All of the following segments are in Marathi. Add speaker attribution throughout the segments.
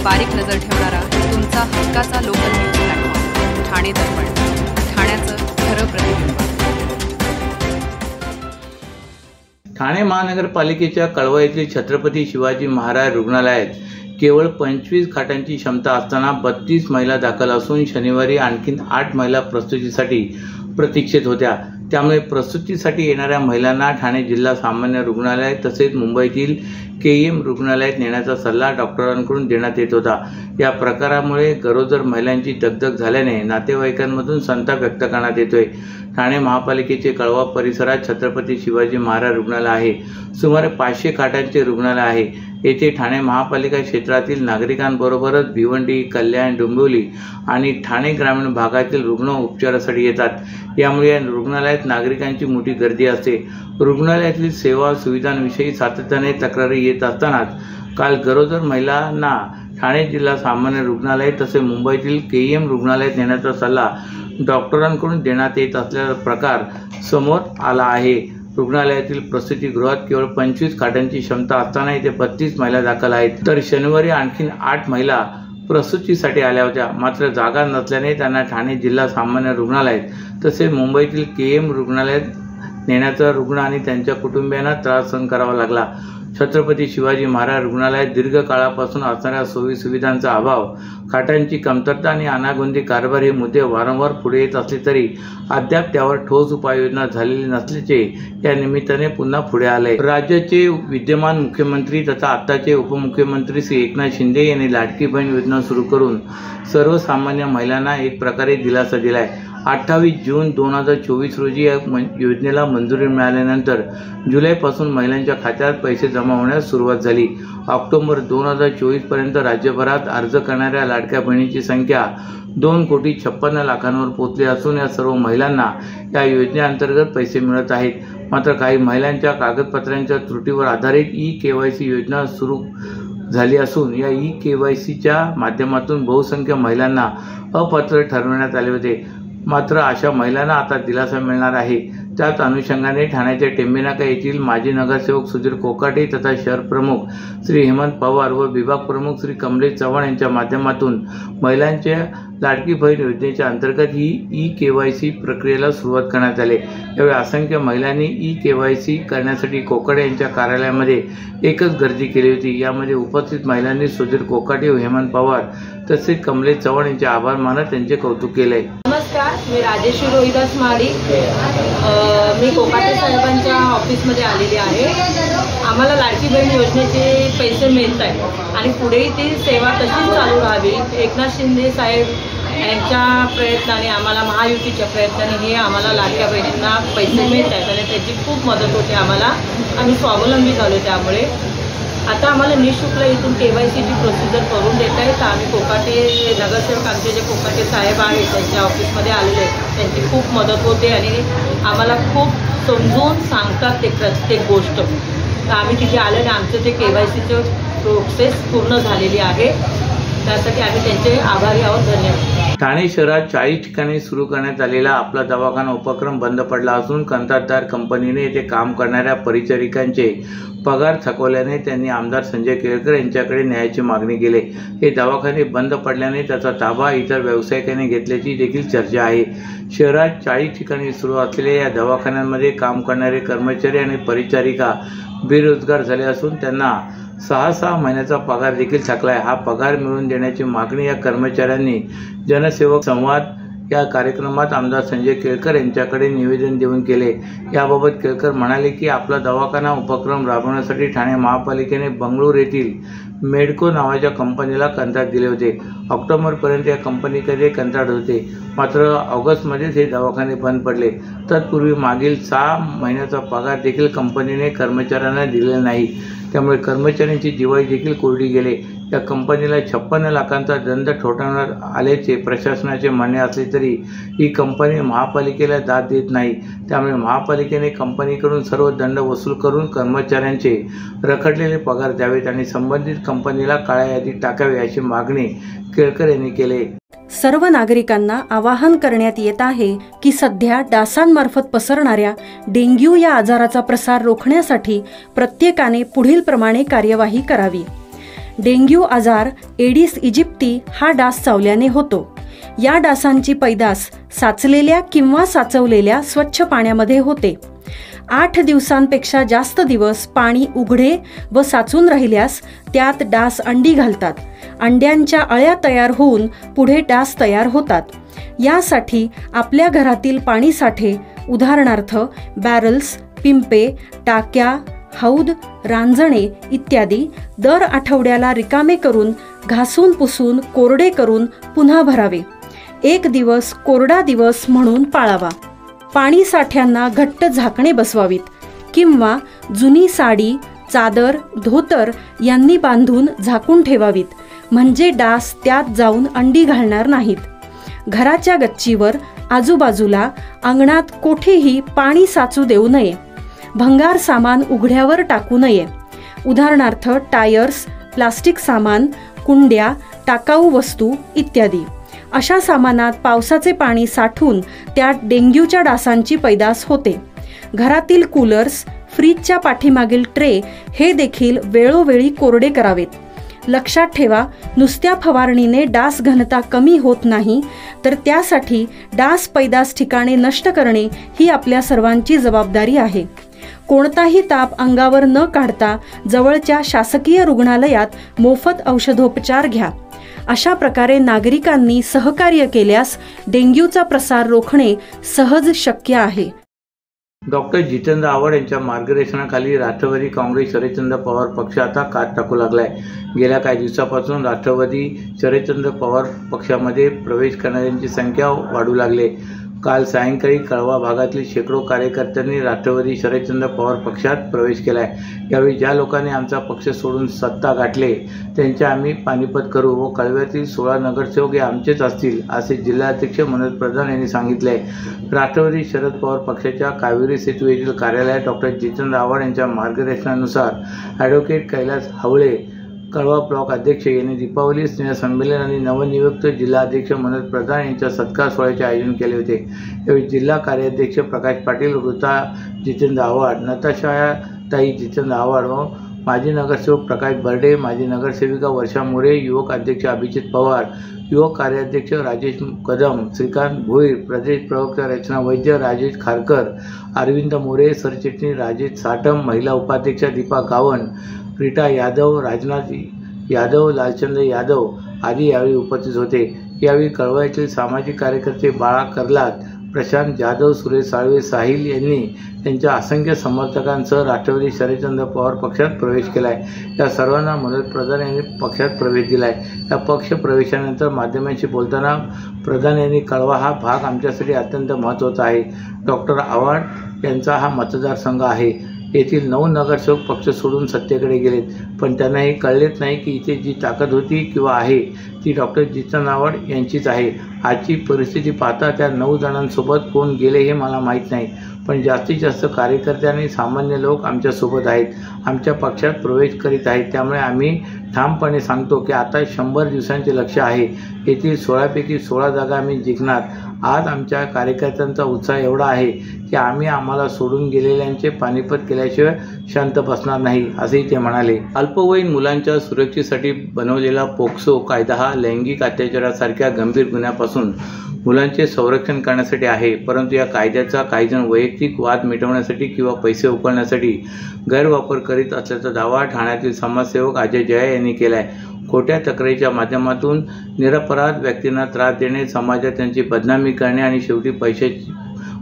Speaker 1: बारीक नजर ठेवणारा तुमचा हक्काचा लोकल न्यूज प्लॅटफॉर्म ठाणे दर्पण, ठाण्याचं खरं प्रतिबिंब।
Speaker 2: ठाणे महानगरपालिकेच्या कळवा येथील छत्रपती शिवाजी महाराज रुग्णालयात केवळ 25 खाटांची क्षमता असताना 32 महिला दाखल असून शनिवारी आणखी 8 महिला प्रसूतीसाठी प्रतीक्षेत होत्या। त्यामुळे प्रसूतीसाठी येणाऱ्या महिलांना ठाणे जिल्हा सामान्य रुग्णालय तसेच मुंबईतील KEM रुग्णालयात नेण्याचा सल्ला डॉक्टरांकडून देण्यात येत होता। या प्रकारामुळे गरोदर महिलांची दगदग झाल्याने नातेवाईकांमधून संताप व्यक्त करण्यात येतोय। ठाणे महापालिकेचे कळवा परिसरात छत्रपती शिवाजी महाराज रुग्णालय आहे। सुमारे 500 खाटांचे रुग्णालय आहे। येथे ठाणे महापालिका क्षेत्रातील नागरिकांबरोबरच भिवंडी, कल्याण, डोंबिवली आणि ठाणे ग्रामीण भागातील रुग्ण उपचारासाठी येतात। यामुळे या रुग्णालयात नागरिकांची मोठी गर्दी असते। रुग्णालयातील सेवा सुविधांविषयी सातत्याने तक्रारी येत असतानाच काल गरोदर महिलांना ठाणे जिल्हा सामान्य रुग्णालय तसेच मुंबईतील KEM रुग्णालयात नेण्याचा सल्ला डॉक्टरांकडून देण्यात येत असल्याचा प्रकार समोर आला आहे। रुग्णालयातील प्रसूतीगृहात केवळ 25 खाटांची क्षमता असताना इथे 32 महिला दाखल आहेत, तर शनिवारी आणखी 8 महिला प्रसूतीसाठी आल्या होत्या। मात्र जागा नसल्याने त्यांना ठाणे जिल्हा सामान्य रुग्णालयात तसेच मुंबईतील KEM रुग्णालयात नेण्याचा रुग्ण आणि त्यांच्या कुटुंबियांना त्रास सहन करावा लागला। छत्रपती शिवाजी महाराज रुग्णालयात दीर्घ काळापासून असणाऱ्या सोयी सुविधांचा अभाव, खाटांची कमतरता आणि अनागोंदी कारभार हे मुद्दे वारंवार पुढे येत असले तरी अद्याप त्यावर ठोस उपाययोजना झालेली नसल्याचे या निमित्ताने पुन्हा पुढे आले। राज्याचे विद्यमान मुख्यमंत्री तथा आताचे उपमुख्यमंत्री श्री एकनाथ शिंदे यांनी लाडकी बहीण योजना सुरू करून सर्वसामान्य महिलांना एक प्रकारे दिलासा दिलाय। 28 जून 2024 रोजी या योजनेला मंजुरी मिळाल्यानंतर जुलैपासून महिलांच्या खात्यात पैसे जमा होण्यास सुरुवात झाली। ऑक्टोबर 2024 पर्यंत राज्यभरात अर्ज करणाऱ्या लाडक्या बहिणीची संख्या 2,56,00,000 पोहोचली असून या सर्व महिलांना या योजनेअंतर्गत पैसे मिळत आहेत। मात्र काही महिलांच्या कागदपत्रांच्या त्रुटीवर आधारित eKYC योजना सुरू झाली असून या eKYCच्या माध्यमातून बहुसंख्य महिलांना अपात्र ठरवण्यात आले होते। मात्र अशा महिलांना आता दिलासा मिळणार आहे। त्याच अनुषंगाने ठाण्याच्या टेंबेनाका येथील माजी नगरसेवक सुधीर कोकाटे तथा शहर प्रमुख श्री हेमंत पवार व विभाग प्रमुख श्री कमलेश चव्हाण यांच्या माध्यमातून महिलांच्या लाडकी बहीण योजनेच्या अंतर्गत ही eKYC प्रक्रियेला सुरुवात करण्यात आली। यावेळी असंख्य महिलांनी eKYC करण्यासाठी कोकाटे यांच्या कार्यालयामध्ये एकच गर्दी केली होती। यामध्ये उपस्थित महिलांनी सुधीर कोकाटे व हेमंत पवार तसेच कमलेश चव्हाण यांचे आभार मानत त्यांचे कौतुक केले।
Speaker 3: नमस्कार, मी राजेश्री रोहिदास माडी, मी कोकाटे साहेबांच्या ऑफिसमध्ये आलेली आहे। आम्हाला लाडकी बहीण योजनेचे पैसे मिळत आहेत आणि पुढेही ती सेवा तशीच चालू राहावी। एकनाथ शिंदे साहेब यांच्या प्रयत्नाने, आम्हाला महायुतीच्या प्रयत्नाने हे आम्हाला लाडक्या बहिणींना पैसे मिळत आहेत आणि त्याची खूप मदत होते आम्हाला। आम्ही स्वावलंबी झालो। त्यामुळे आता आम्हाला निःशुल्क इथून KYCची प्रोसिजर करून देत आहेत। आम्ही कोकाटे नगरसेवक आमचे जे कोकाटे साहेब आहेत त्यांच्या ऑफिसमध्ये आलेले आहेत, त्यांची खूप मदत होते आणि आम्हाला खूप समजून सांगतात ते प्रत्येक गोष्ट। तर आम्ही तिथे आल्याने आमचं ते KYCचं प्रोसेस पूर्ण झालेली आहे। त्यासाठी आम्ही त्यांचे आभारी आहोत। धन्यवाद।
Speaker 2: ठाणे शहरात 40 ठिकाणी सुरू करण्यात आलेला आपला दवाखाना उपक्रम बंद पडला असून कंत्राटदार कंपनीने येथे काम करणाऱ्या परिचारिकांचे पगार थकवल्याने त्यांनी आमदार संजय केळकर यांच्याकडे न्यायाची मागणी केली। हे दवाखाने बंद पडल्याने त्याचा ताबा इतर व्यावसायिकांनी घेतल्याची देखील चर्चा आहे। शहरात 40 ठिकाणी सुरू असलेल्या या दवाखान्यांमध्ये काम करणारे कर्मचारी आणि परिचारिका बेरोजगार झाले असून त्यांना 6 महिन्याचा पगार देखील थकलाय। हा पगार मिळवून देण्याची मागणी या कर्मचाऱ्यांनी जनसेवक संवाद या कार्यक्रमात आमदार संजय केळकर यांच्याकडे निवेदन देऊन केले। याबाबत केळकर म्हणाले की आपला दवाखाना उपक्रम राबवण्यासाठी ठाणे महापालिकेने बंगळूर येथील मेडको नावाच्या कंपनीला कंत्राट दिले होते। ऑक्टोबरपर्यंत या कंपनीकडे कंत्राट होते, मात्र ऑगस्टमध्येच हे दवाखाने बंद पडले। तत्पूर्वी मागील 6 महिन्याचा पगार देखील कंपनीने कर्मचाऱ्यांना दिलेला नाही, त्यामुळे कर्मचाऱ्यांची दिवाळी देखील कोरडी गेले। या कंपनीला 56 लाखांचा दंड ठोठावण्यात आल्याचे प्रशासनाचे म्हणणे असले तरी ही कंपनी महापालिकेला दाद देत नाही। त्यामुळे महापालिकेने कंपनीकडून सर्व दंड वसूल करून कर्मचाऱ्यांचे रखडलेले पगार द्यावेत आणि संबंधित कंपनीला काळ्या यादीत टाकावे अशी मागणी केळकर यांनी केली।
Speaker 4: सर्व नागरिकांना आवाहन करण्यात येत आहे की सध्या डासांमार्फत पसरणाऱ्या डेंग्यू या आजाराचा प्रसार रोखण्यासाठी प्रत्येकाने पुढील प्रमाणे कार्यवाही करावी। डेंग्यू आजार एडिस इजिप्ती हा डास चावल्याने होतो. या डासांची पैदास साचलेल्या किंवा साचवलेल्या स्वच्छ पाण्यामध्ये होते. 8 दिवसांपेक्षा जास्त दिवस पाणी उघडे व साचून राहिल्यास त्यात डास अंडी घालतात. अंड्यांच्या अळ्या तयार होऊन पुढे डास तयार होतात. यासाठी आपल्या घरातील पाणी साठे उदाहरणार्थ बॅरल्स, पिंपे, टाक्या, हौद, रांजणे इत्यादी दर आठवड्याला रिकामे करून घासून पुसून कोरडे करून पुन्हा भरावे. 1 दिवस कोरडा दिवस म्हणून पाळावा. पाणी साठ्यांना घट्ट झाकणे बसवावीत किंवा जुनी साडी, चादर, धोतर यांनी बांधून झाकून ठेवावीत, म्हणजे डास त्यात जाऊन अंडी घालणार नाहीत. घराच्या गच्चीवर, आजूबाजूला, अंगणात कोठेही पाणी साचू देऊ नये. भंगार सामान उघड्यावर टाकू नये. उदाहरणार्थ टायर्स, प्लास्टिक सामान, कुंड्या, टाकाऊ वस्तू इत्यादी. अशा सामानात पावसाचे पाणी साठून त्यात डेंग्यूच्या डासांची पैदास होते. घरातील कूलर्स, फ्रीजच्या पाठीमागील ट्रे हे देखील वेळोवेळी कोरडे करावेत. लक्षात ठेवा, नुसत्या फवारणीने डास घनता कमी होत नाही, तर त्यासाठी डास पैदास ठिकाणे नष्ट करणे ही आपल्या सर्वांची जबाबदारी आहे. कोणताही ताप अंगावर न काढता जवळच्या शासकीय रुग्णालयात मोफत औषधोपचार घ्या. अशा प्रकारे नागरिकांनी सहकार्य केल्यास डेंग्यूचा प्रसार रोखणे सहज शक्य आहे.
Speaker 2: डॉक्टर जितेंद्र आव्हाड यांच्या मार्गदर्शनाखाली राष्ट्रवादी काँग्रेस शरदचंद्र पवार पक्ष आता कात टाकू लागलाय. गेल्या काही दिवसापासून राष्ट्रवादी शरदचंद्र पवार पक्षामध्ये प्रवेश करणाऱ्यांची संख्या वाढू लागली. काल सायंकाळी कळवा भागातील शेकडो कार्यकर्त्यांनी राष्ट्रवादी शरदचंद्र पवार पक्षात प्रवेश केलाय. यावेळी ज्या लोकांनी आमचा पक्ष सोडून सत्ता गाठले त्यांचे आम्ही पानिपत करू व कळव्यातील 16 नगरसेवक हे आमचेच असतील, असे जिल्हाध्यक्ष मनोज प्रधान यांनी सांगितले. राष्ट्रवादी शरद पवार पक्षाच्या कावेरी सेतू येथील कार्यालयात डॉक्टर जितेंद्र आव्हाड यांच्या मार्गदर्शनानुसार ॲडव्होकेट कैलास हावळे, कळवा ब्लॉक अध्यक्ष यांनी दीपावली स्नेहसंमेलन आणि नवनियुक्त जिल्हाध्यक्ष मनोज प्रधान यांच्या सत्कार सोहळ्याचे आयोजन केले होते. यावेळी जिल्हा कार्याध्यक्ष प्रकाश पाटील, ऋता जितेंद्र आव्हाड, नताशाताई जितेंद्र आव्हाड व माजी नगरसेवक प्रकाश बर्डे, माजी नगरसेविका वर्षा मोरे, युवक अध्यक्ष अभिजित पवार, युवक कार्याध्यक्ष राजेश कदम, श्रीकांत भोईर, प्रदेश प्रवक्ता रचना वैद्य, राजेश खारकर, अरविंद मोरे, सरचिटणीस राजेश साटम, महिला उपाध्यक्षा दीपा गावण, रीटा यादव, राजनाथ यादव, लालचंद्र यादव आदी यावेळी उपस्थित होते. यावेळी कळवा येथील सामाजिक कार्यकर्ते बाळा कर्लात, प्रशांत जाधव, सुरेश साळवे, साहिल यांनी त्यांच्या असंख्य समर्थकांसह राष्ट्रवादी शरदचंद्र पवार पक्षात प्रवेश केलाय. या सर्वांना मनोज प्रधान यांनी पक्षात प्रवेश दिलाय. या पक्ष प्रवेशानंतर माध्यमांशी बोलताना प्रधान यांनी कळवा हा भाग आमच्यासाठी अत्यंत महत्त्वाचा आहे. डॉक्टर आव्हाड यांचा हा मतदारसंघ आहे. येथील 9 नगरसेवक पक्ष सोडून सत्तेकडे गेलेत, पण त्यांना हे कळलेच नाही की इथे जी ताकद होती किंवा आहे ती डॉक्टर जितेंद्र आव्हाड यांचीच आहे. आजची परिस्थिती पाहता त्या 9 जणांसोबत कोण गेले हे मला माहीत नाही, पण जास्तीत जास्त कार्यकर्ते आणि सामान्य लोक आमच्यासोबत आहेत, आमच्या पक्षात प्रवेश करीत आहेत. त्यामुळे आम्ही ठामपणे सांगतो की आता 100 दिवसांचे लक्ष्य आहे. येथील 16 पैकी 16 जागा आम्ही जिंकणार. आज आमच्या कार्यकर्त्यांचा उत्साह एवढा आहे की आम्ही आम्हाला सोडून गेलेल्यांचे पानिपत केल्याशिवाय शांत बसणार नाही, असेही ते म्हणाले. अल्पवयीन मुलांच्या सुरक्षेसाठी बनवलेला पोक्सो कायदा हा लैंगिक अत्याचारासारख्या गंभीर गुन्ह्यापासून मुलांचे संरक्षण करण्यासाठी आहे, परंतु या कायद्याचा काहीजण वैयक्तिक वाद मिटवण्यासाठी किंवा पैसे उकळण्यासाठी गैरवापर करीत असल्याचा दावा ठाण्यातील समाजसेवक अजय जया यांनी केला आहे. खोट्या तक्रारीच्या माध्यमातून निरपराध व्यक्तींना त्रास देणे, समाजात त्यांची बदनामी करणे आणि शेवटी पैसे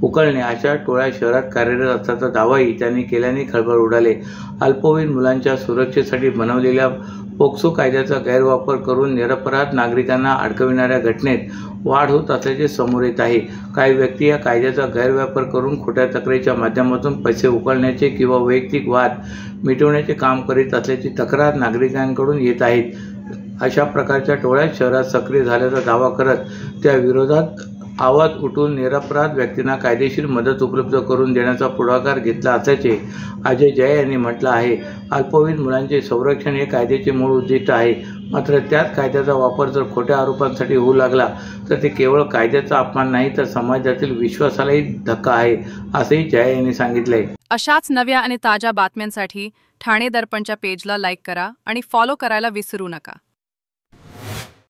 Speaker 2: उकळणे अशा टोळ्या शहरात कार्यरत असल्याचा दावाही त्यांनी केल्याने खळबळ उडाले. अल्पवयीन मुलांच्या सुरक्षेसाठी बनवलेल्या पोक्सो कायद्याचा गैरवापर करून निरपराध नागरिकांना अडकविणाऱ्या घटनेत वाढ होत असल्याचे समोर येत आहे. काही व्यक्ती या कायद्याचा गैरवापर करून खोट्या तक्रारीच्या माध्यमातून पैसे उकळण्याचे किंवा वैयक्तिक वाद मिटवण्याचे काम करीत असल्याची तक्रार नागरिकांकडून येत आहेत. अशा प्रकारच्या टोळ्या शहरात सक्रिय झाल्याचा दावा करत त्या विरोधात आवाज उठून निरपराध व्यक्तींना कायदेशीर मदत उपलब्ध करून देण्याचा पुढाकार घेतला असल्याचे अजय जया यांनी म्हटलं आहे. अल्पवयीन मुलांचे संरक्षण हे कायद्याचे मूळ उद्दिष्ट आहे, मात्र त्याच कायद्याचा वापर जर खोट्या आरोपांसाठी होऊ लागला तर ते केवळ कायद्याचा अपमान नाही तर समाजातील विश्वासालाही धक्का आहे, असंही जया यांनी सांगितलंय.
Speaker 1: अशाच नव्या आणि ताज्या बातम्यांसाठी ठाणे दर्पणच्या पेजला लाईक करा आणि फॉलो करायला विसरू नका.